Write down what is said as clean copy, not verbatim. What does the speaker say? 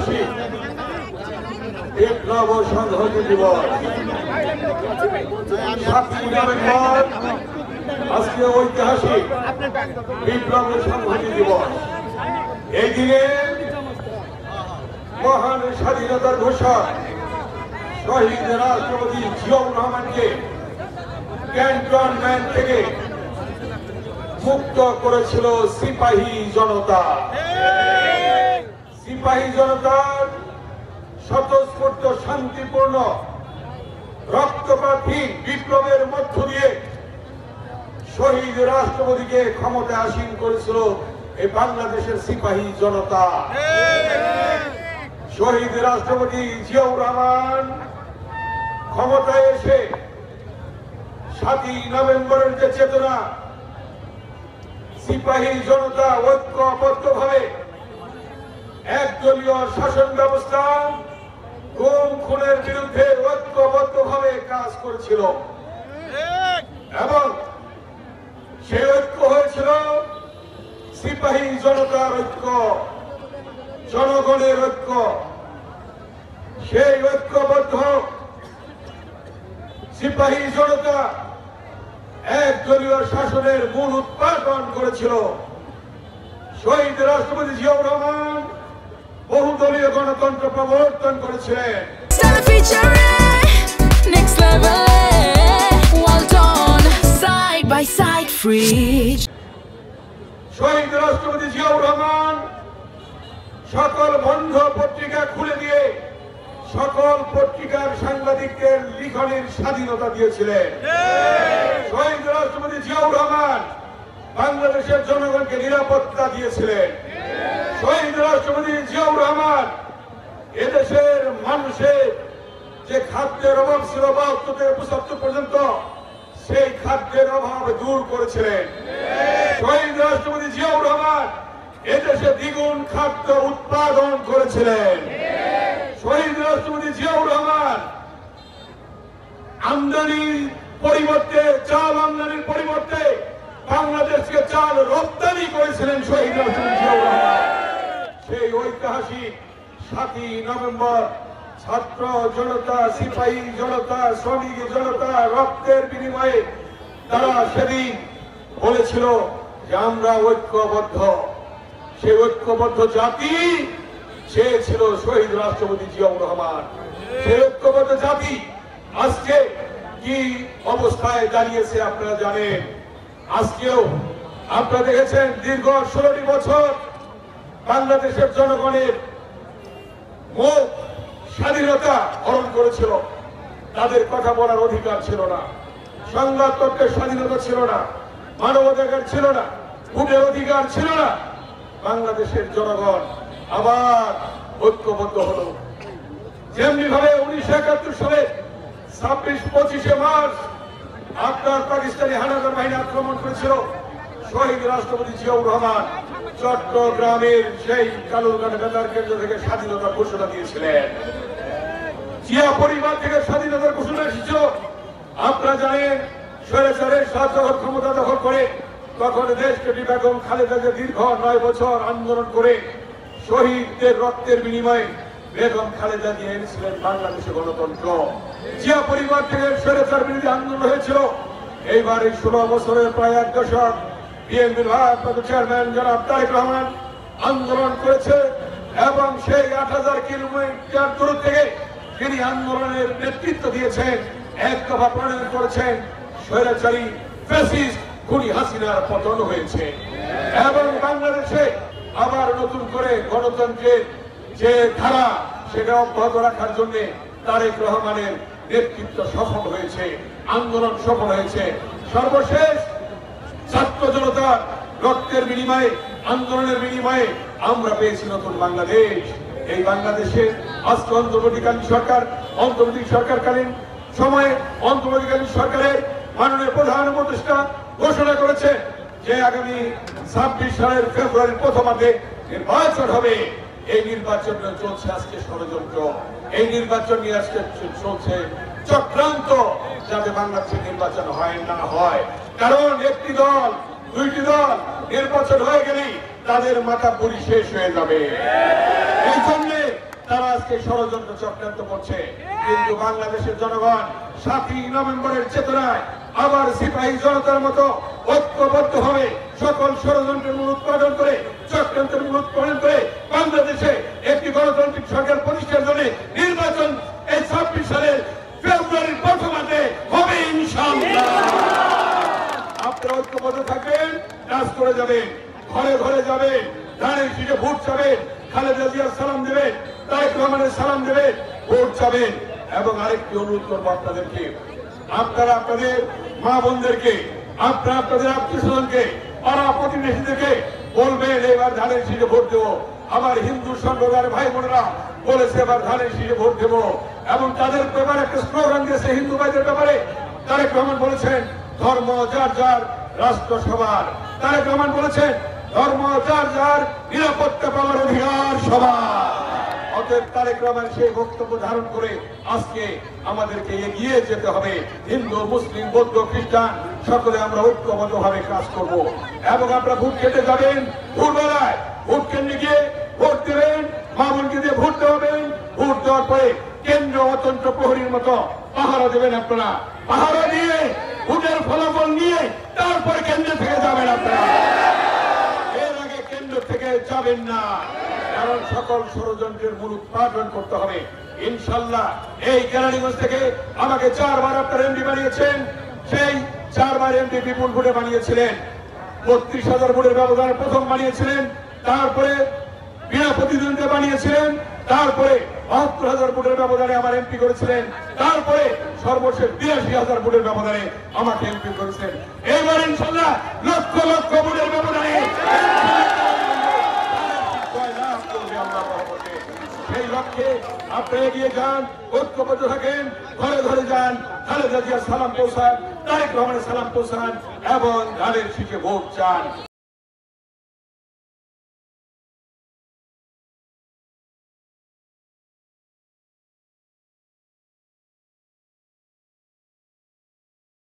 ঐতিহাসিক বিপ্লব সংহতি দিবস। 7ই নভেম্বর আজকে ঐতিহাসিক বিপ্লব সংহতি দিবস। এই দিনে মহান স্বাধীনতার ঘোষক শহীদ রাষ্ট্রপতি জিয়াউর রহমানকে ক্যান্টনমেন্ট থেকে মুক্ত করেছিল সিপাহী জনতা। সিপাহী জনতার স্বতঃস্ফূর্ত শান্তিপূর্ণ রক্তপাতহীন বিপ্লবের মধ্য দিয়ে শহীদ রাষ্ট্রপতিকে ক্ষমতায় আসীন করেছিল এই বাংলাদেশের সিপাহী জনতা। শহীদ রাষ্ট্রপতি জিয়াউর রহমান ক্ষমতায় এসে 7ই নভেম্বরের যে চেতনা, সিপাহী জনতা ঐক্যবদ্ধভাবে একদলীয় শাসন ব্যবস্থা গুম খুনের বিরুদ্ধে ঐক্যবদ্ধভাবে কাজ করেছিল এবং সেই ঐক্য হয়েছিল সিপাহী জনতার ঐক্য, জনগণের ঐক্য। সেই ঐক্যবদ্ধ সিপাহী জনতা একদলীয় শাসনের মূল উৎপাদন করেছিল। শহীদ রাষ্ট্রপতি জিয়াউর রহমান বহুদলীয় গণতন্ত্র প্রবর্তন করেছিলেন। শহীদ রাষ্ট্রপতি জিয়াউর রহমান সকল বন্ধ পত্রিকা খুলে দিয়ে সকল পত্রিকার সাংবাদিকদের লিখনের স্বাধীনতা দিয়েছিলেন। শহীদ রাষ্ট্রপতি জিয়াউর রহমান বাংলাদেশের জনগণকে নিরাপত্তা দিয়েছিলেন। শহীদ রাষ্ট্রপতি জিয়াউর রহমান এদেশের মানুষের যে খাদ্যের অভাব ছিল 72 থেকে 75 পর্যন্ত, সেই খাদ্যের অভাব দূর করেছিলেন। শহীদ রাষ্ট্রপতি জিয়াউর রহমান এদেশে দ্বিগুণ খাদ্য উৎপাদন করেছিলেন। শহীদ রাষ্ট্রপতি জিয়াউর রহমান আমদানির পরিবর্তে, চাল আমদানির পরিবর্তে বাংলাদেশকে চাল রপ্তানি করেছিলেন শহীদ রাষ্ট্রপতি জিয়াউর রহমান। সেই ঐতিহাসিক 7ই নভেম্বর ছাত্র জনতা, সিপাহী জনতা, শ্রমিক জনতা রক্তের বিনিময়ে তারা সেদিন বলেছিল যে আমরা ঐক্যবদ্ধ। সেই ঐক্যবদ্ধ জাতি সে ছিল শহীদ রাষ্ট্রপতি জিয়াউর রহমান। সেই ঐক্যবদ্ধ জাতি আজকে কি অবস্থায় দাঁড়িয়েছে আপনারা জানেন। আজকেও আপনারা দেখেছেন দীর্ঘ 16টি বছর বাংলাদেশের জনগণের মুখ স্বাধীনতা হরণ করেছিল। তাদের কথা বলার অধিকার ছিল না, সংবাদ তথ্যের স্বাধীনতা ছিল না, মানবাধিকার ছিল না, ভোটের অধিকার ছিল না। বাংলাদেশের জনগণ আবার ঐক্যবদ্ধ হলো। যেমনি ভাবে 1971 সালে 26-25 মার্চ আপনার পাকিস্তানি হানাদার বাহিনী আক্রমণ করেছিল, শহীদ রাষ্ট্রপতি জিয়াউর রহমান চট্টগ্রামের সেই কালুরঘাট বেতার কেন্দ্র থেকে স্বাধীনতার ঘোষণা দিয়েছিলেন। জিয়া পরিবার থেকে স্বাধীনতার ঘোষণা এসেছিল। আপনারা জানেন স্বৈরাচারের যখন ক্ষমতা দখল করে তখন দেশকে বেগম খালেদা জিয়া দীর্ঘ 9 বছর আন্দোলন করে শহীদদের রক্তের বিনিময়ে বেগম খালেদা জিয়া এনেছিলেন বাংলাদেশে গণতন্ত্র। জিয়া পরিবার থেকে স্বৈরাচার বিরোধী আন্দোলন হয়েছিল। এইবার এই 16 বছরের প্রায় 1 দশক বিএনপির ভারপ্রাপ্ত চেয়ারম্যান জনাব তারেক রহমান আন্দোলন করেছে এবং সেই 8000 কিলোমিটার দূর থেকে তিনি আন্দোলনের নেতৃত্ব দিয়েছেন, এক দফা প্রণয়ন করেছেন। স্বৈরাচারী ফ্যাসিস্ট খুনি হাসিনার পতন হয়েছে এবং বাংলাদেশে আবার নতুন করে গণতন্ত্রের যে ধারা সেটা অব্যাহত রাখার জন্য তারেক রহমানের নেতৃত্ব সফল হয়েছে, আন্দোলন সফল হয়েছে। সর্বশেষ ছাত্র জনতার রক্তের বিনিময়ে, আন্দোলনের বিনিময়ে আমরা পেয়েছি নতুন বাংলাদেশ। এই বাংলাদেশে আজকে অন্তর্বর্তী সরকারকালীন সময়ে অন্তর্বর্তীকালীন সরকারের মাননীয় প্রধান উপদেষ্টা ঘোষণা করেছে যে আগামী 26 সালের ফেব্রুয়ারির প্রথমার্ধে নির্বাচন হবে। এই নির্বাচন চলছে আজকে ষড়যন্ত্র, এই নির্বাচন নিয়ে আজকে চলছে চক্রান্ত, যাতে বাংলাদেশে নির্বাচন হয় না হয়। কারণ একটি দল, দুইটি দল নির্বাচন হয়ে গেলেই তাদের মাথা পুরি শেষ হয়ে যাবে। এই জন্য আজকে ষড়যন্ত্র চক্রান্ত করছে। কিন্তু বাংলাদেশের জনগণ 7ই নভেম্বরের চেতনায় আবার সিপাহী জনতার মতো ঐক্যবদ্ধ হবে সকল ষড়যন্ত্রের মূল উৎপাদন করে, চক্রান্তের মূল উৎপাদন করে বাংলাদেশে একটি গণতান্ত্রিক সরকার প্রতিষ্ঠার জন্য নির্বাচন এই 26 সালের ফেব্রুয়ারির প্রথমাতে হবে ইনশাআল্লাহ। আপনারা ঐক্যবদ্ধ থাকবেন, কাজ করে যাবেন, ঘরে ঘরে যাবেন, ধানের শীষে ভোট চাবেন, খালেদা জিয়ার সালাম দেবেন, তারেক রহমানের সালাম দেবেন, ভোট চাবেন। এবং আরেকটি অনুরোধ করবো আপনাদেরকে, আপনারা আপনাদের মা বোনদেরকে, আপনারা আপনাদের আত্মীয় স্বজনকে, পাড়া প্রতিবেশীদেরকে বলবেন এবার ধানের শীষে ভোট দেবো। আমার হিন্দু সম্প্রদায়ের ভাই বোনেরা বলেছে এবার ধানের শীষে ভোট দেবো, এবং তাদের ব্যাপারে একটা স্লোগান দিয়েছে হিন্দু ভাইদের ব্যাপারে। তারেক রহমান বলেছেন ধর্ম যার যার, রাষ্ট্র সবার। তারেক রহমান বলেছেন ধর্ম যার যার, নিরাপত্তা পাওয়ার অধিকার সবার। অতএব তারেক রহমান সেই বক্তব্য ধারণ করে আজকে আমাদেরকে এগিয়ে যেতে হবে। হিন্দু, মুসলিম, বৌদ্ধ, খ্রিস্টান সকলে আমরা ঐক্যবদ্ধ ভাবে কাজ করব। এবং আপনারা ভোট কেটে যাবেন, ভোরবেলায় ভোট কেন্দ্রে গিয়ে ভোট দেবেন, মা বোনকে দিয়ে ভোট দেবেন। ভোট দেওয়ার পরে কেন্দ্র অতন্ত্র প্রহরীর মতো পাহারা দেবেন। আপনারা পাহারা দিয়ে ভোটের ফলাফল নিয়ে তারপরে কেন্দ্র থেকে যাবেন। আপনারা এর আগে কেন্দ্র থেকে যাবেন না, কারণ সকল ষড়যন্ত্রের মূল উৎপাদন করতে হবে ইনশাল্লাহ। এই কেরানীগঞ্জ থেকে আমাকে 4 বার আপনার এমপি বানিয়েছেন, সেই 4 বার এমপি বিপুল ভোটে বানিয়েছিলেন। 32,000 ভোটের ব্যবধানে প্রথম বানিয়েছিলেন, তারপরে বিনা প্রতিদ্বন্দ্বিতা বানিয়েছিলেন, তারপরে 72,000 ভোটের ব্যবধানে আমার এমপি করেছিলেন, তারপরে সর্বশেষ 82,000 ভোটের ব্যবধানে আমাকে এমপি করেছেন। এবার ইনশাল্লাহ লক্ষ লক্ষ ভোটের ব্যবধানে সেই লক্ষ্যে আপনি এগিয়ে যান, ঐক্যবদ্ধ থাকেন, ঘরে ঘরে যান, খালেদা জিয়ার সালাম পৌঁছান, তারেক রহমানের সালাম পৌঁছান এবং ধানের শীষে ভোট চান।